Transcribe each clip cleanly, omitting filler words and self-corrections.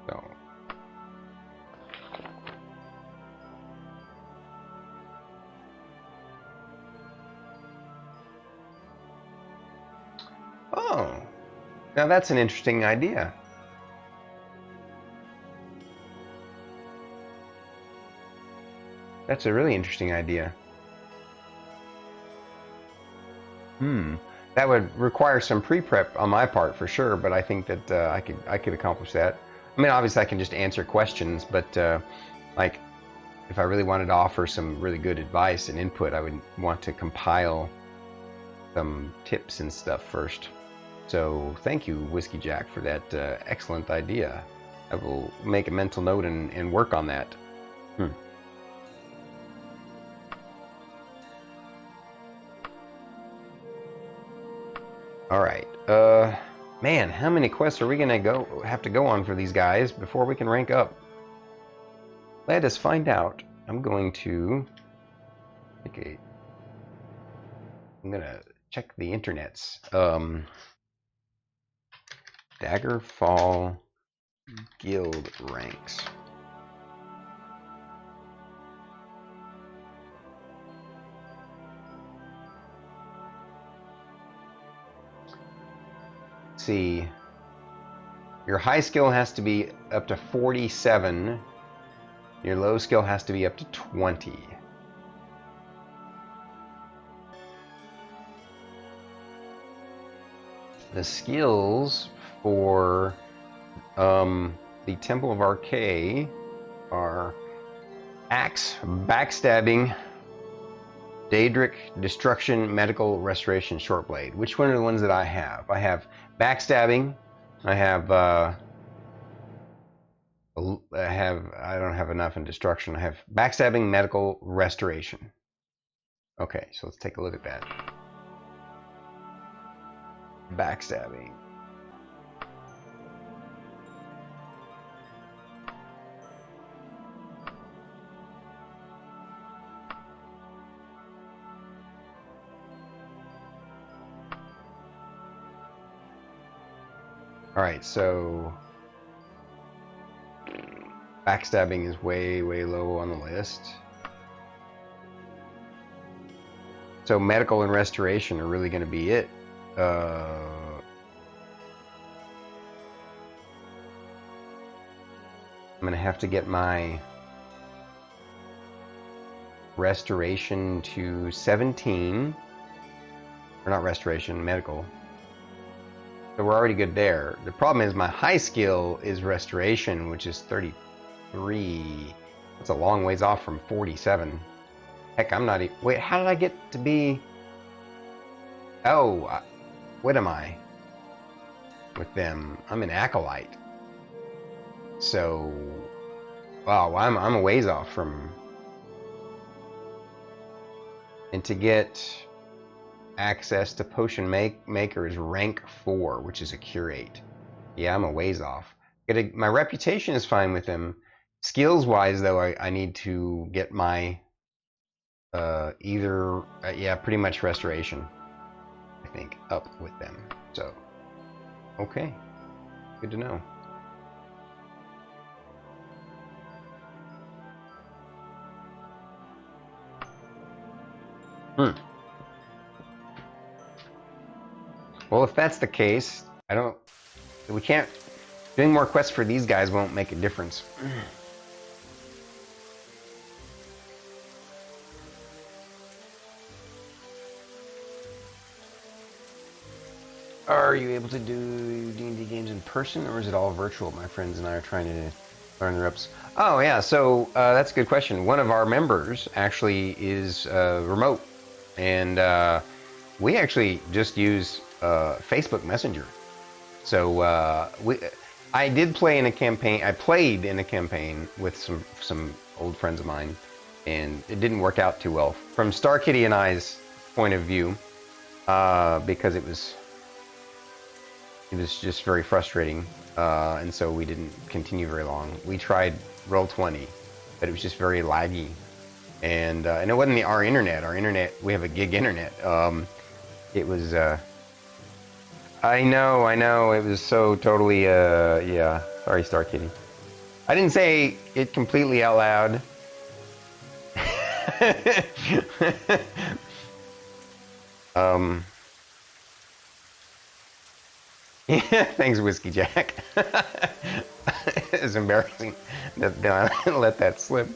So. Oh, now that's an interesting idea. That's a really interesting idea. That would require some pre-prep on my part for sure, but I think that I could accomplish that. I mean, obviously I can just answer questions, but like if I really wanted to offer some really good advice and input, I would want to compile some tips and stuff first. So thank you, Whiskey Jack, for that excellent idea. I will make a mental note and work on that. All right. Man, how many quests are we gonna have to go on for these guys before we can rank up? Let us find out. I'm going to I'm gonna check the internets. Daggerfall guild ranks. See, your high skill has to be up to 47. Your low skill has to be up to 20. The skills for the Temple of Arcay are Axe, Backstabbing, Daedric, Destruction, Medical, Restoration, Shortblade. Which one are the ones that I have? I have Backstabbing. I don't have enough in Destruction. I have Backstabbing, Medical, Restoration. Okay, so let's take a look at that. Backstabbing. Alright, so backstabbing is way, way low on the list. So medical and restoration are really going to be it. I'm going to have to get my restoration to 17. Or not restoration, medical. So we're already good there. The problem is my high skill is restoration, which is 33. That's a long ways off from 47. Heck, I'm not even... Wait, how did I get to be... Oh, what am I with them? I'm an acolyte. So, wow, I'm a ways off from... And to get access to potion maker is rank 4, which is a curate. Yeah, I'm a ways off. My reputation is fine with them. Skills wise though, I need to get my yeah, pretty much restoration, I think, up with them. So okay, good to know. Well, if that's the case, we can't, doing more quests for these guys won't make a difference. Are you able to do D&D games in person, or is it all virtual? My friends and I are trying to learn the ropes. Oh yeah, so that's a good question. One of our members actually is remote, and we actually just use Facebook Messenger. So I did play in a campaign. I played in a campaign with some old friends of mine, and it didn't work out too well from Star Kitty and I's point of view, because it was just very frustrating, and so we didn't continue very long. We tried Roll20, but it was just very laggy, and it wasn't our internet. Our internet, we have a gig internet. It was. I know. It was so totally. Yeah. Sorry, Star Kitty. I didn't say it completely out loud. um, yeah, thanks, Whiskey Jack. It's embarrassing that I let that slip.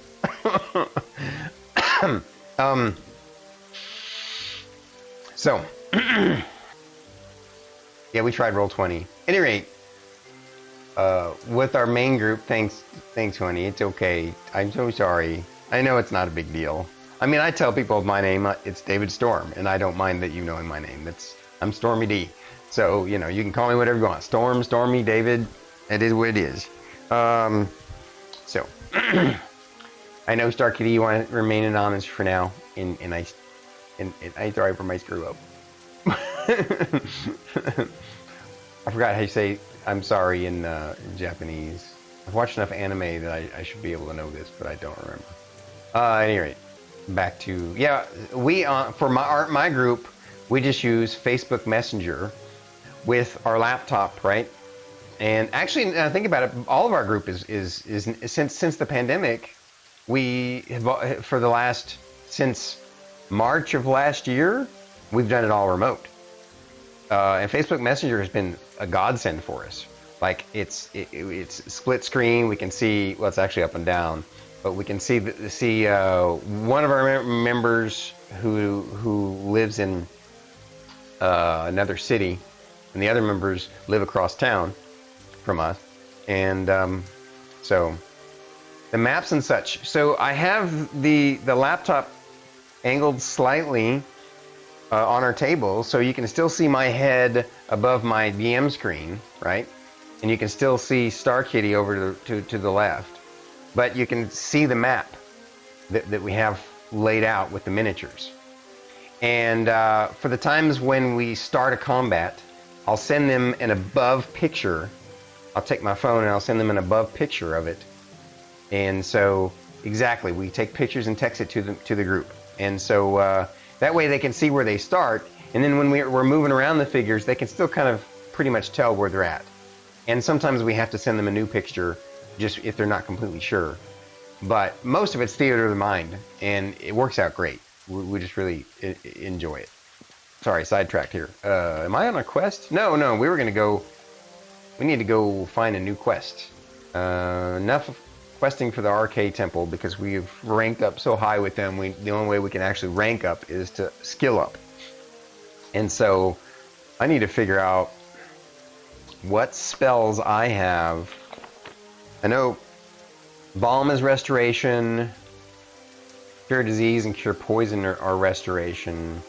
um, so, yeah, we tried Roll20. At any rate, with our main group, thanks, honey. It's okay. I'm so sorry. I know it's not a big deal. I mean, I tell people my name, it's David Storm, and I don't mind that you knowing my name. I'm Stormy D. So, you know, you can call me whatever you want. Storm, Stormy, David. It is what it is. So, I know Star Kitty, you want to remain anonymous for now, and I sorry for my screw up. I forgot how you say I'm sorry in Japanese. I've watched enough anime that I should be able to know this, but I don't remember. At any rate, back to yeah. We for my group, we just use Facebook Messenger with our laptop, right? And actually, now think about it. All of our group is since the pandemic, we have, for the last since March of last year, we've done it all remote. And Facebook Messenger has been a godsend for us. Like it's split screen. We can see well, it's actually up and down, but we can see one of our members who lives in another city, and the other members live across town from us, and so the maps and such. So I have the laptop angled slightly on our table, so you can still see my head above my DM screen, right? And you can still see Star Kitty over to the left, but you can see the map that we have laid out with the miniatures. And for the times when we start a combat, I'll send them an above picture. I'll take my phone and I'll send them an above picture of it. And so exactly, we take pictures and text it to the group. And so that way they can see where they start, and then when we're moving around the figures, they can still kind of pretty much tell where they're at. And sometimes we have to send them a new picture, just if they're not completely sure. But most of it's theater of the mind, and it works out great. We just really enjoy it. Sorry, sidetracked here. Am I on a quest? No, we were going to go... We need to go find a new quest. Enough questing for the RK Temple, because we've ranked up so high with them. The only way we can actually rank up is to skill up. And so I need to figure out what spells I have. I know Balm is restoration, Cure Disease and Cure Poison are restoration.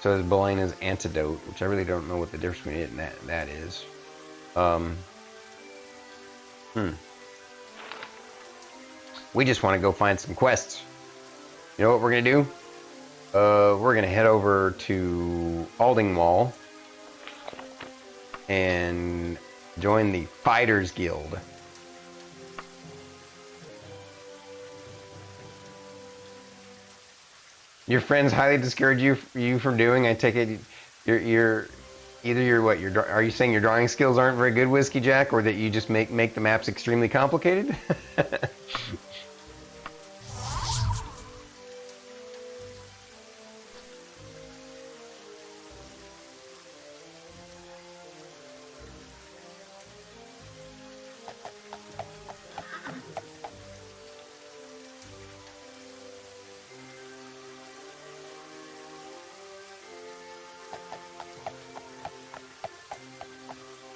So is Belena's Antidote, which I really don't know what the difference between it and that is. We just want to go find some quests. You know what we're going to do? We're going to head over to Aldingwall and join the Fighters Guild. Your friends highly discourage you from doing. I take it you're are you saying your drawing skills aren't very good, Whiskey Jack, or that you just make the maps extremely complicated?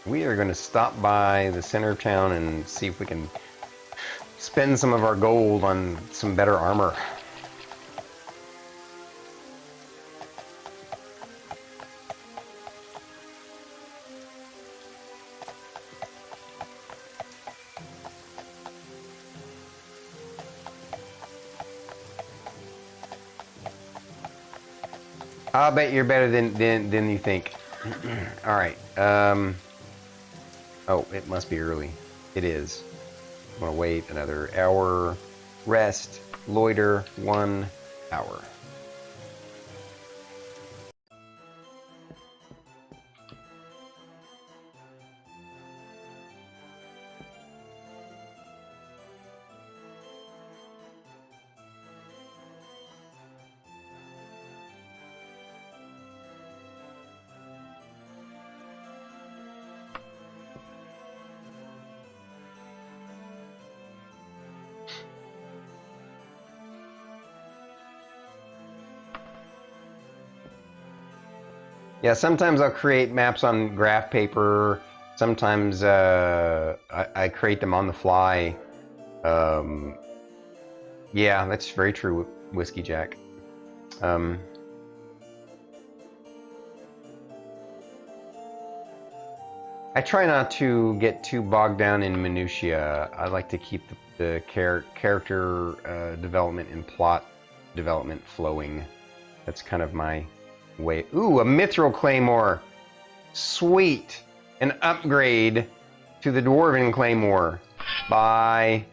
We are going to stop by the center of town and see if we can spend some of our gold on some better armor. I'll bet you're better than you think. All right. Oh, it must be early. It is. I'm gonna wait another hour. Rest. Loiter. 1 hour. Yeah, sometimes I'll create maps on graph paper. Sometimes I create them on the fly. Um, yeah, that's very true, Whiskey Jack. Um, I try not to get too bogged down in minutia. I like to keep the character development and plot development flowing. That's kind of my way. Ooh, a mithril claymore. Sweet. An upgrade to the dwarven claymore. Bye.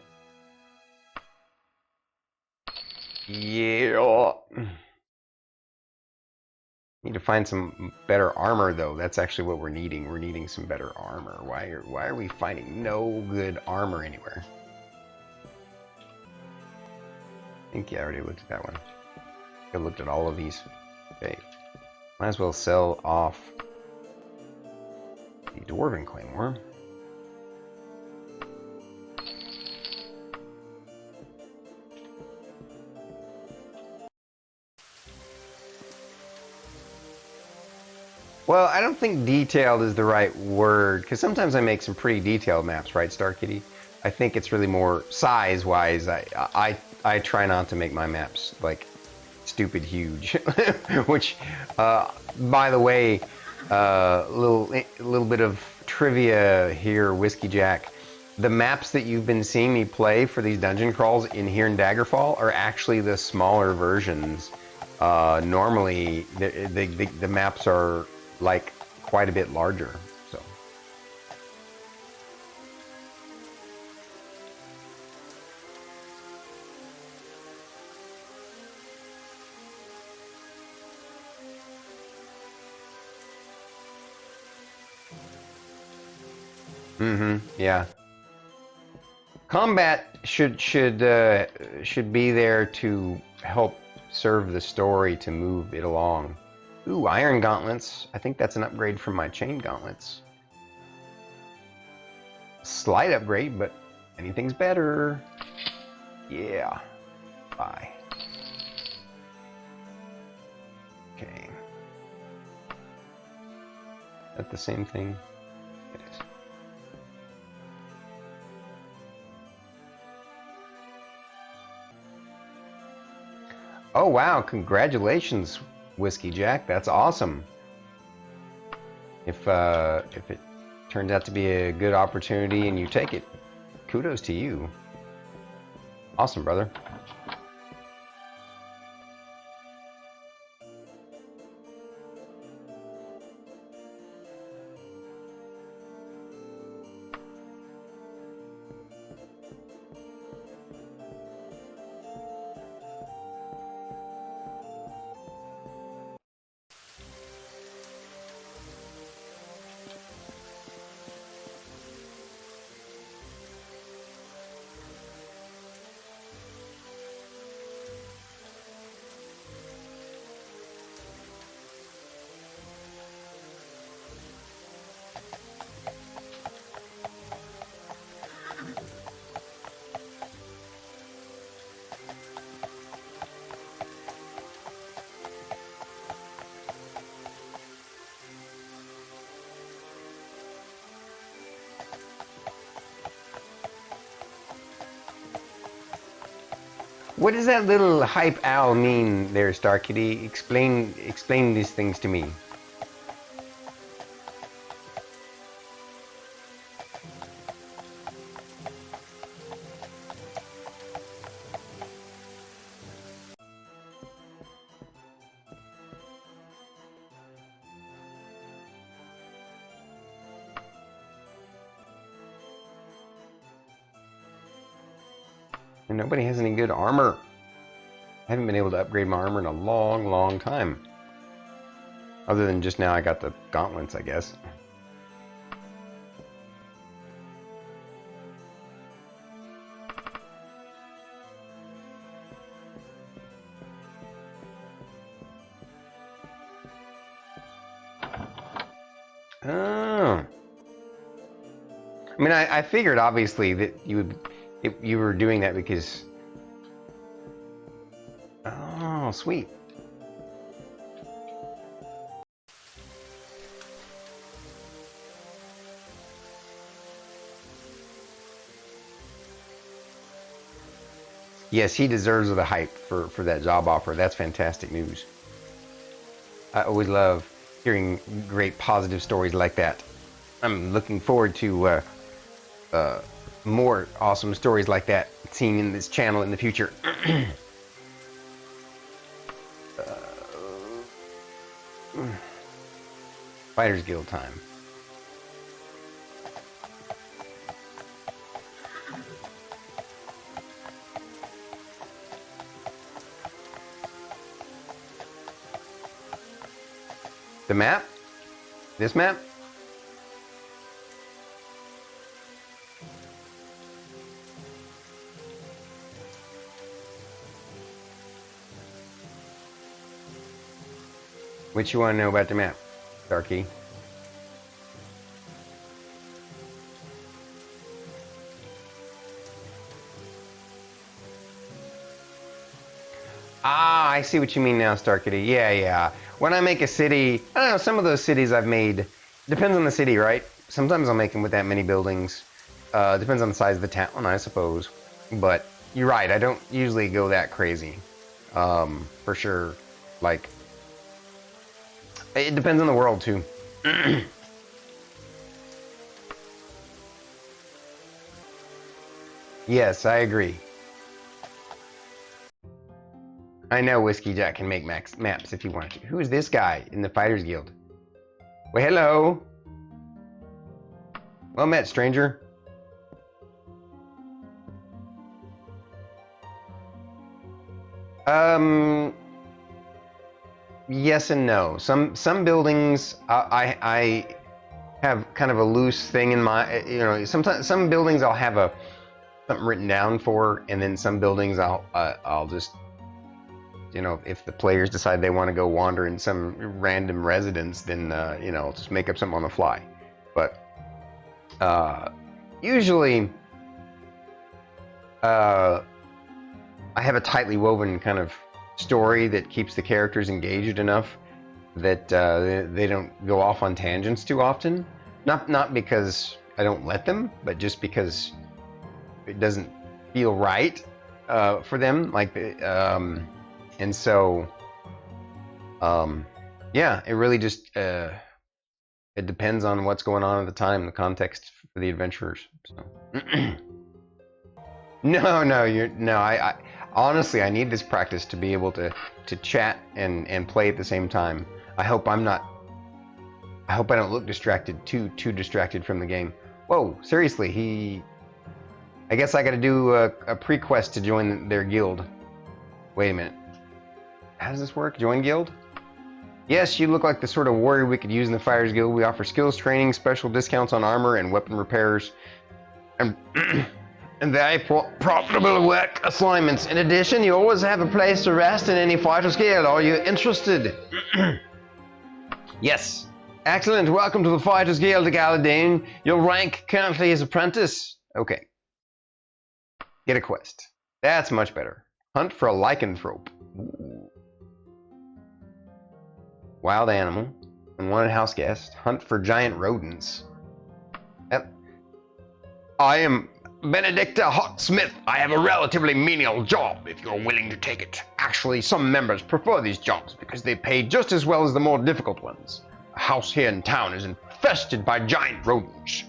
Yeah. Need to find some better armor though. That's actually what we're needing. We're needing some better armor. Why are we finding no good armor anywhere? I think I already looked at that one. I looked at all of these. Okay. Might as well sell off the dwarven claymore. Well, I don't think detailed is the right word, because sometimes I make some pretty detailed maps, right, Star Kitty? I think it's really more size-wise. I try not to make my maps like stupid huge, which, by the way, little bit of trivia here, Whiskey Jack. The maps that you've been seeing me play for these dungeon crawls in here in Daggerfall are actually the smaller versions. Normally, the maps are like quite a bit larger. So. Yeah. Combat should be there to help serve the story to move it along. Ooh, iron gauntlets. I think that's an upgrade from my chain gauntlets. Slight upgrade, but anything's better. Yeah. Bye. Okay. Is that the same thing? It is. Oh wow, congratulations, Whiskey Jack. That's awesome. If it turns out to be a good opportunity and you take it, kudos to you. Awesome, brother. What does that little hype owl mean there, Star Kitty? Explain these things to me. And nobody has any good armor. I haven't been able to upgrade my armor in a long time. Other than just now I got the gauntlets, I guess. Oh. I mean, I figured obviously that you were doing that because. Oh, sweet. Yes, he deserves the hype for that job offer. That's fantastic news. I always love hearing great positive stories like that. I'm looking forward to more awesome stories like that seen in this channel in the future. Fighters Guild time. The map? This map? What you want to know about the map, Darky? Ah, I see what you mean now, Starkity. Yeah, yeah. When I make a city, I don't know, some of those cities I've made, depends on the city, right? Sometimes I'll make them with that many buildings. Depends on the size of the town, I suppose. But you're right, I don't usually go that crazy. For sure. Like, it depends on the world, too. Yes, I agree. I know Whiskey Jack can make maps if he wanted to. Who is this guy in the Fighters Guild? Well, hello. Well met, stranger. Yes and no. Some buildings I have kind of a loose thing in my, you know, sometimes some buildings I'll have something written down for, and then some buildings I'll just, you know, if the players decide they want to go wander in some random residence, then you know, I'll just make up something on the fly. But usually I have a tightly woven kind of story that keeps the characters engaged enough that they don't go off on tangents too often. Not because I don't let them, but just because it doesn't feel right for them. Like, and so, yeah, it really just it depends on what's going on at the time, the context for the adventurers. So. No, I honestly, I need this practice to be able to chat and play at the same time. I hope I don't look distracted, too distracted from the game. Whoa, seriously, I guess I gotta do a pre-quest to join their guild. Wait a minute. How does this work? Join guild? Yes, you look like the sort of warrior we could use in the Fighters Guild. We offer skills training, special discounts on armor and weapon repairs, and very profitable work assignments. In addition, you always have a place to rest in any Fighters Guild. Are you interested? Yes. Excellent. Welcome to the Fighters Guild, Galadine. Your rank currently is apprentice. Okay. Get a quest. That's much better. Hunt for a lycanthrope. Ooh. Wild animal. Unwanted house guest. Hunt for giant rodents. Yep. I am Benedicta Hot Smith. I have a relatively menial job if you're willing to take it. Actually, some members prefer these jobs because they pay just as well as the more difficult ones. A house here in town is infested by giant rodents.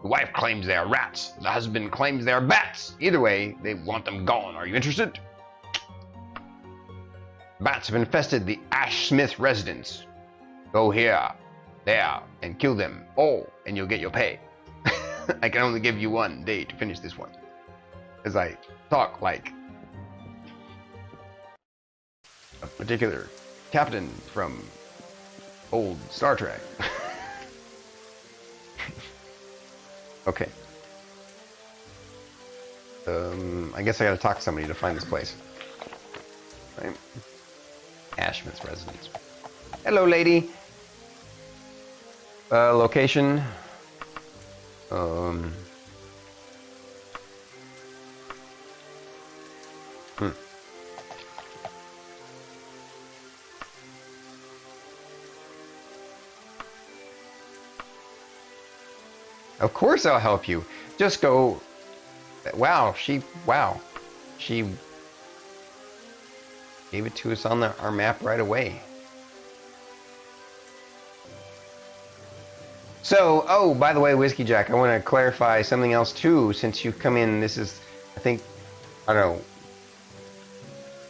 The wife claims they are rats. The husband claims they are bats. Either way, they want them gone. Are you interested? Bats have infested the Ash Smith residence. Go here, there, and kill them all, and you'll get your pay. I can only give you 1 day to finish this one, as I talk like a particular captain from old Star Trek. Okay. I guess I gotta talk to somebody to find this place. Right? Ashman's residence. Hello, lady. Location. Of course I'll help you. Just go. Wow, she Gave it to us on our map right away. So, oh, by the way, Whiskey Jack, I want to clarify something else too. Since you've come in, this is, I think, I don't know,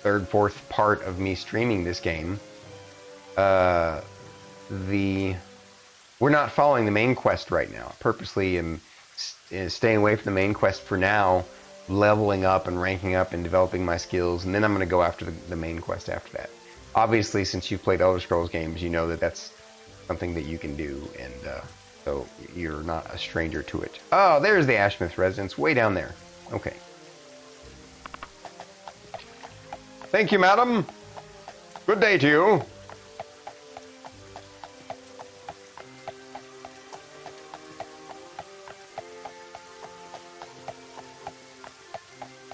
third, fourth part of me streaming this game. We're not following the main quest right now. Purposely am staying away from the main quest for now, leveling up and ranking up and developing my skills, and then I'm going to go after the main quest after that. Obviously, since you've played Elder Scrolls games, you know that that's something that you can do, and so you're not a stranger to it. Oh, there's the Ashmith residence, way down there. Okay. Thank you, madam. Good day to you.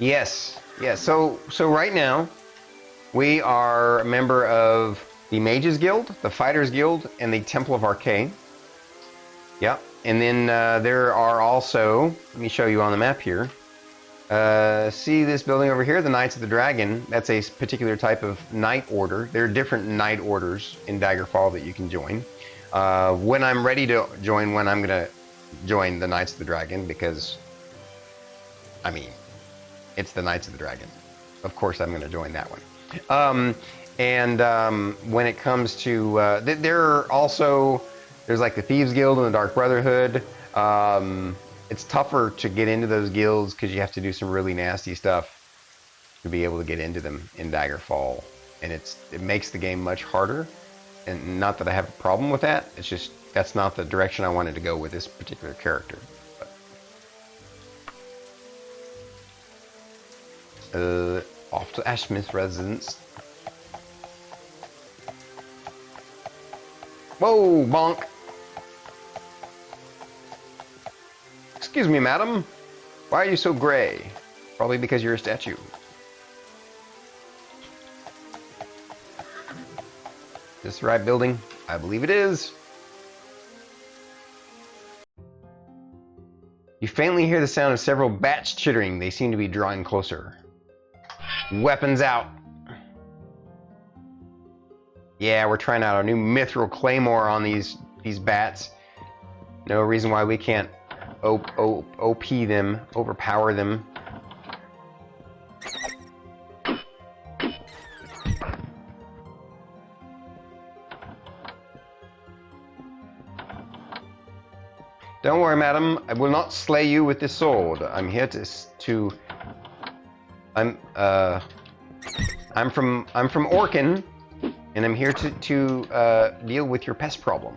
Yes, yes. So right now, we are a member of the Mages Guild, the Fighters Guild, and the Temple of Arcay. Yep. And then there are also, let me show you on the map here. See this building over here, the Knights of the Dragon? That's a particular type of knight order. There are different knight orders in Daggerfall that you can join. When I'm ready to join one, I'm going to join the Knights of the Dragon because, I mean, it's the Knights of the Dragon. Of course, I'm going to join that one. When it comes to, there are also, there's like the Thieves Guild and the Dark Brotherhood. It's tougher to get into those guilds because you have to do some really nasty stuff to be able to get into them in Daggerfall. And it makes the game much harder. And not that I have a problem with that. It's just, that's not the direction I wanted to go with this particular character. Off to Ashmith residence. Whoa, bonk. Excuse me, madam. Why are you so gray? Probably because you're a statue. Is this the right building? I believe it is. You faintly hear the sound of several bats chittering. They seem to be drawing closer. Weapons out. Yeah, we're trying out our new mithril claymore on these bats. No reason why we can't OP them, overpower them. Don't worry, madam. I will not slay you with this sword. I'm here I'm from Orkin, and I'm here to deal with your pest problem.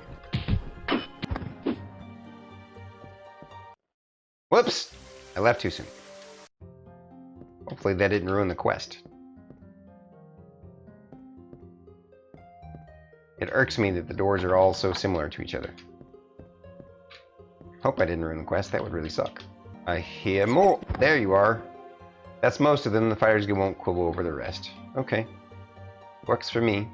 Whoops! I left too soon. Hopefully that didn't ruin the quest. It irks me that the doors are all so similar to each other. Hope I didn't ruin the quest. That would really suck. I hear more. There you are. That's most of them. The Fighters Guild won't quibble over the rest. Okay. Works for me.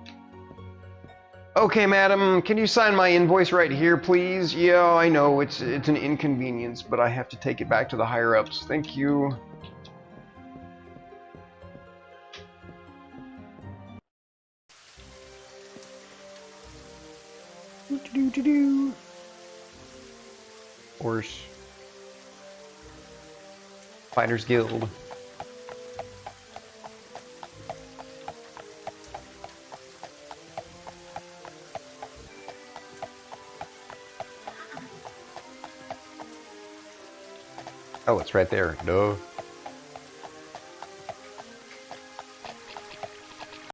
Okay, madam, can you sign my invoice right here, please? Yeah, I know, it's an inconvenience, but I have to take it back to the higher-ups. Thank you. Do-do-do-do. Horse. Fighters Guild. Oh, it's right there. Duh.